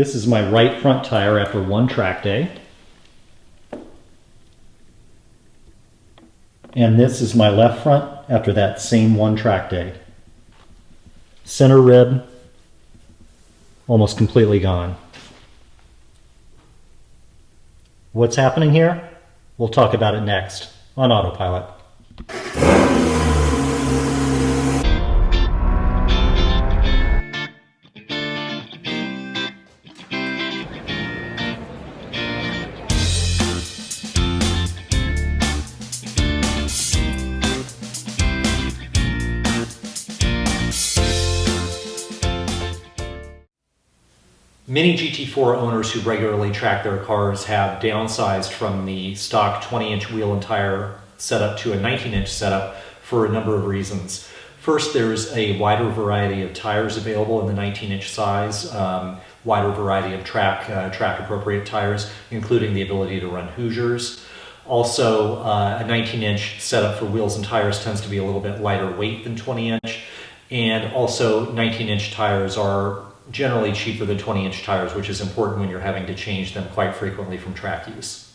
This is my right front tire after one track day. And this is my left front after that same one track day. Center rib, almost completely gone. What's happening here? We'll talk about it next on Autopilot. Many GT4 owners who regularly track their cars have downsized from the stock 20-inch wheel and tire setup to a 19-inch setup for a number of reasons. First, there's a wider variety of tires available in the 19-inch size, wider variety of track-appropriate tires, including the ability to run Hoosiers. Also, a 19-inch setup for wheels and tires tends to be a little bit lighter weight than 20-inch, and also 19-inch tires are generally cheaper than 20-inch tires, which is important when you're having to change them quite frequently from track use.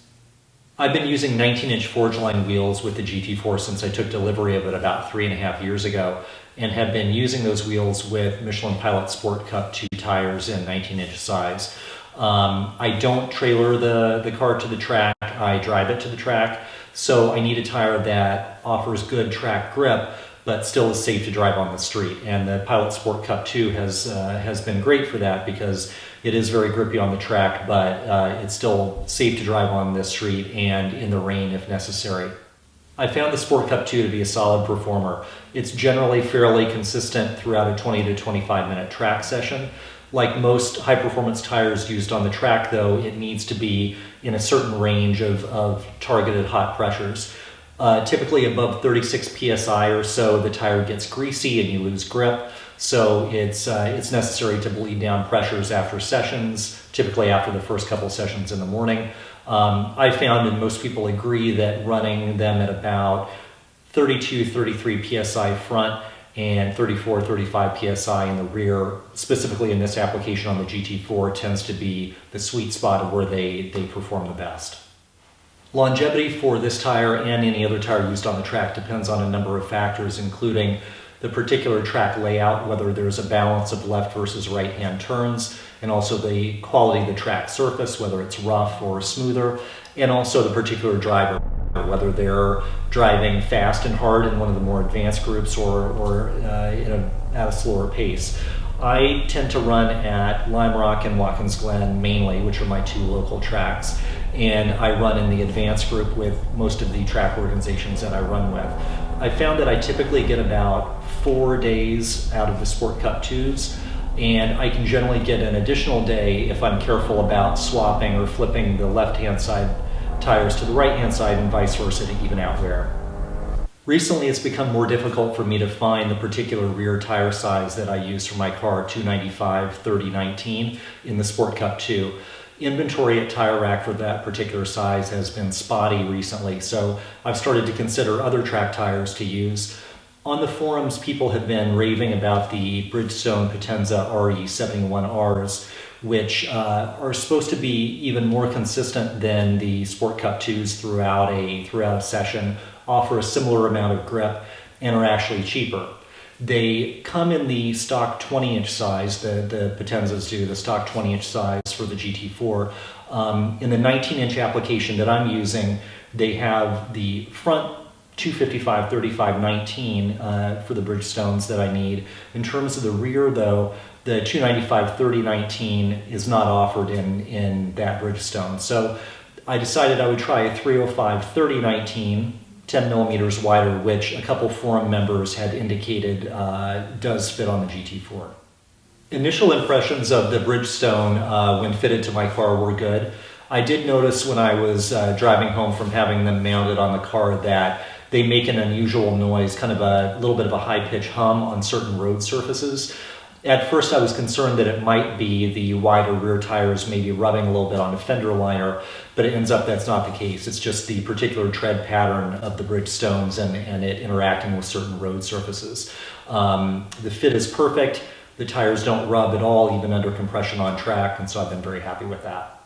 I've been using 19-inch forge-line wheels with the GT4 since I took delivery of it about 3.5 years ago, and have been using those wheels with Michelin Pilot Sport Cup2 tires in 19-inch size. I don't trailer the car to the track, I drive it to the track, so I need a tire that offers good track grip but still is safe to drive on the street. And the Pilot Sport Cup2 has been great for that because it is very grippy on the track, but it's still safe to drive on the street and in the rain if necessary. I found the Sport Cup2 to be a solid performer. It's generally fairly consistent throughout a 20 to 25 minute track session. Like most high-performance tires used on the track, though, it needs to be in a certain range of targeted hot pressures. Typically above 36 psi or so, the tire gets greasy and you lose grip. So it's necessary to bleed down pressures after sessions, typically after the first couple sessions in the morning. I found, and most people agree, that running them at about 32, 33 psi front and 34, 35 psi in the rear, specifically in this application on the GT4, tends to be the sweet spot of where they perform the best. Longevity for this tire and any other tire used on the track depends on a number of factors, including the particular track layout, whether there's a balance of left versus right-hand turns, and also the quality of the track surface, whether it's rough or smoother, and also the particular driver, whether they're driving fast and hard in one of the more advanced groups or at a slower pace. I tend to run at Lime Rock and Watkins Glen mainly, which are my two local tracks, and I run in the advanced group with most of the track organizations that I run with. I found that I typically get about 4 days out of the Sport Cup 2s, and I can generally get an additional day if I'm careful about swapping or flipping the left-hand side tires to the right-hand side and vice versa to even out wear. Recently, it's become more difficult for me to find the particular rear tire size that I use for my car, 295/30/19 in the Sport Cup 2. Inventory at Tire Rack for that particular size has been spotty recently, so I've started to consider other track tires to use. On the forums, people have been raving about the Bridgestone Potenza RE71Rs, which are supposed to be even more consistent than the Sport Cup 2s throughout a session, offer a similar amount of grip, and are actually cheaper. They come in the stock 20-inch size, the Potenzas do, the stock 20-inch size for the GT4. In the 19-inch application that I'm using, they have the front 255/35/19 for the Bridgestones that I need. In terms of the rear, though, the 295/30/19 is not offered in that Bridgestone. So I decided I would try a 305/30/19, 10 millimeters wider, which a couple forum members had indicated does fit on the GT4. Initial impressions of the Bridgestone when fitted to my car were good. I did notice when I was driving home from having them mounted on the car that they make an unusual noise, kind of a little bit of a high-pitched hum on certain road surfaces. At first I was concerned that it might be the wider rear tires maybe rubbing a little bit on the fender liner, but it ends up that's not the case. It's just the particular tread pattern of the Bridgestones and it interacting with certain road surfaces. The fit is perfect. The tires don't rub at all, even under compression on track, and so I've been very happy with that.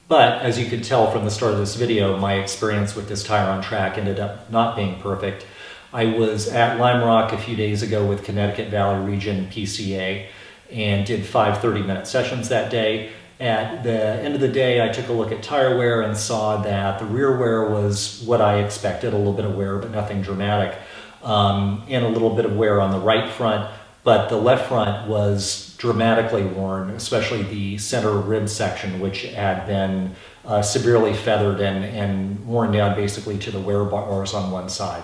But as you could tell from the start of this video, my experience with this tire on track ended up not being perfect. I was at Lime Rock a few days ago with Connecticut Valley Region PCA and did 5 30-minute sessions that day. At the end of the day, I took a look at tire wear and saw that the rear wear was what I expected, a little bit of wear, but nothing dramatic, and a little bit of wear on the right front, but the left front was dramatically worn, especially the center rib section, which had been severely feathered and worn down basically to the wear bars on one side.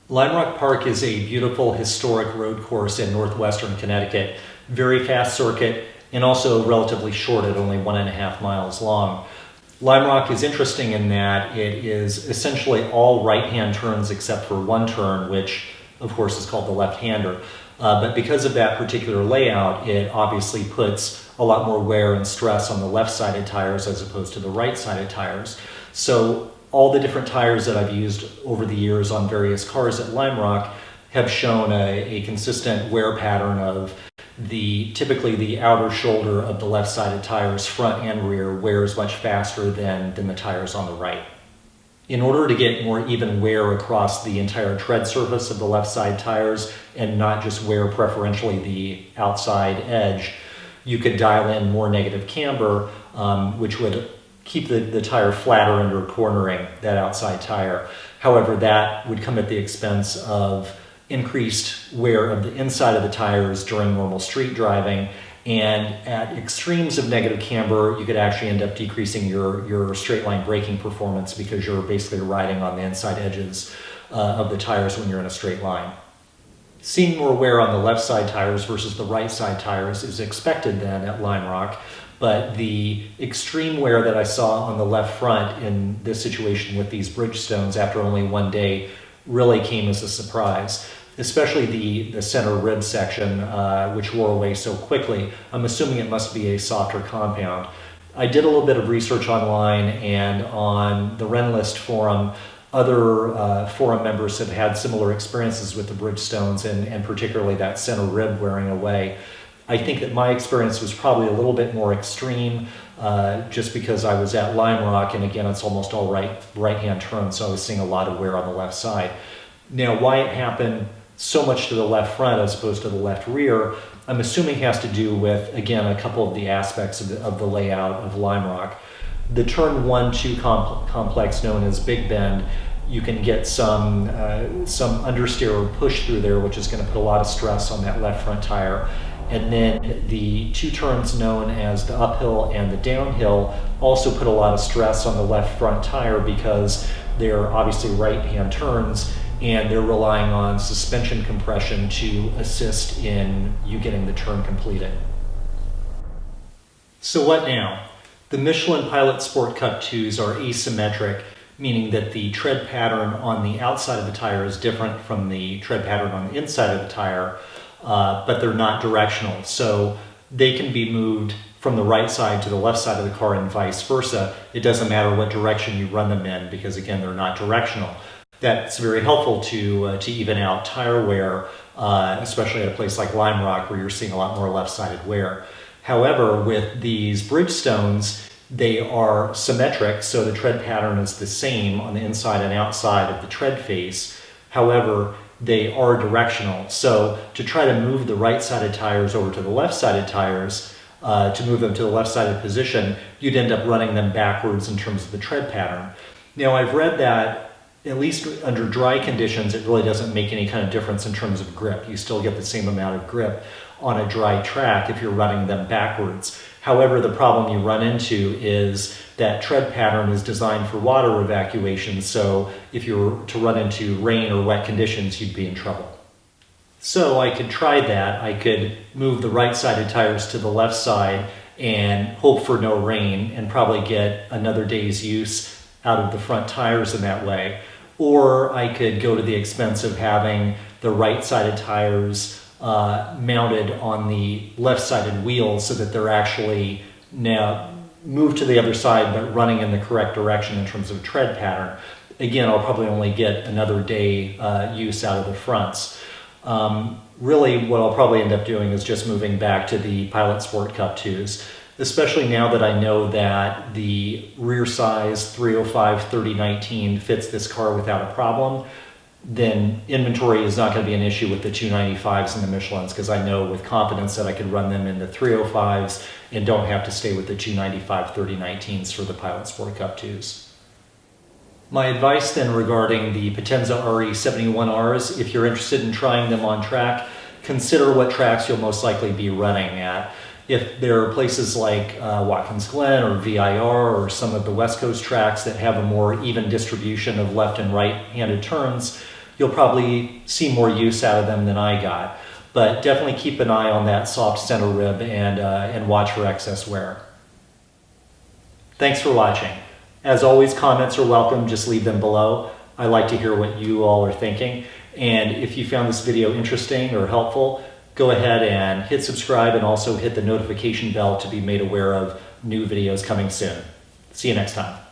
Lime Rock Park is a beautiful historic road course in northwestern Connecticut, very fast circuit, and also relatively short at only 1.5 miles long. Lime Rock is interesting in that it is essentially all right-hand turns except for one turn, which of course is called the left-hander. But because of that particular layout, it obviously puts a lot more wear and stress on the left-sided tires as opposed to the right-sided tires. So all the different tires that I've used over the years on various cars at Lime Rock have shown a consistent wear pattern of typically the outer shoulder of the left-sided tires, front and rear, wears much faster than the tires on the right. In order to get more even wear across the entire tread surface of the left side tires and not just wear preferentially the outside edge, you could dial in more negative camber, which would keep the tire flatter under cornering that outside tire. However, that would come at the expense of increased wear of the inside of the tires during normal street driving, and at extremes of negative camber, you could actually end up decreasing your straight line braking performance because you're basically riding on the inside edges of the tires when you're in a straight line. Seeing more wear on the left side tires versus the right side tires is expected then at Lime Rock, but the extreme wear that I saw on the left front in this situation with these Bridgestones after only one day really came as a surprise. Especially the center rib section, which wore away so quickly. I'm assuming it must be a softer compound. I did a little bit of research online, and on the Renlist forum, other forum members have had similar experiences with the Bridgestones, and particularly that center rib wearing away. I think that my experience was probably a little bit more extreme, just because I was at Lime Rock, and again, it's almost all right-hand turn, so I was seeing a lot of wear on the left side. Now, why it happened so much to the left front as opposed to the left rear, I'm assuming has to do with, again, a couple of the aspects of the layout of Lime Rock. The turn 1-2 complex known as Big Bend, you can get some understeer or push through there, which is going to put a lot of stress on that left front tire. And then the 2 turns known as the uphill and the downhill also put a lot of stress on the left front tire because they're obviously right-hand turns, and they're relying on suspension compression to assist in you getting the turn completed. So what now? The Michelin Pilot Sport Cup2s are asymmetric, meaning that the tread pattern on the outside of the tire is different from the tread pattern on the inside of the tire, but they're not directional. So they can be moved from the right side to the left side of the car and vice versa. It doesn't matter what direction you run them in because, again, they're not directional. That's very helpful to even out tire wear, especially at a place like Lime Rock where you're seeing a lot more left-sided wear. However, with these Bridgestones, they are symmetric, so the tread pattern is the same on the inside and outside of the tread face. However, they are directional. So to try to move the right-sided tires over to the left-sided tires, to move them to the left-sided position, you'd end up running them backwards in terms of the tread pattern. Now, I've read that at least under dry conditions, it really doesn't make any kind of difference in terms of grip. You still get the same amount of grip on a dry track if you're running them backwards. However, the problem you run into is that tread pattern is designed for water evacuation, so if you were to run into rain or wet conditions, you'd be in trouble. So I could try that. I could move the right-sided tires to the left side and hope for no rain and probably get another day's use out of the front tires in that way. Or I could go to the expense of having the right-sided tires mounted on the left-sided wheels so that they're actually now moved to the other side but running in the correct direction in terms of tread pattern. Again, I'll probably only get another day use out of the fronts. really what I'll probably end up doing is just moving back to the Pilot Sport Cup2s, especially now that I know that the rear size 305/3019 fits this car without a problem. Then inventory is not going to be an issue with the 295s and the Michelins, because I know with confidence that I could run them in the 305s and don't have to stay with the 295/3019s for the Pilot Sport Cup2s. My advice then regarding the Potenza RE71Rs, if you're interested in trying them on track, consider what tracks you'll most likely be running at. If there are places like Watkins Glen or VIR or some of the West Coast tracks that have a more even distribution of left and right-handed turns, you'll probably see more use out of them than I got. But definitely keep an eye on that soft center rib and watch for excess wear. Thanks for watching. As always, comments are welcome, just leave them below. I like to hear what you all are thinking. And if you found this video interesting or helpful, go ahead and hit subscribe and also hit the notification bell to be made aware of new videos coming soon. See you next time.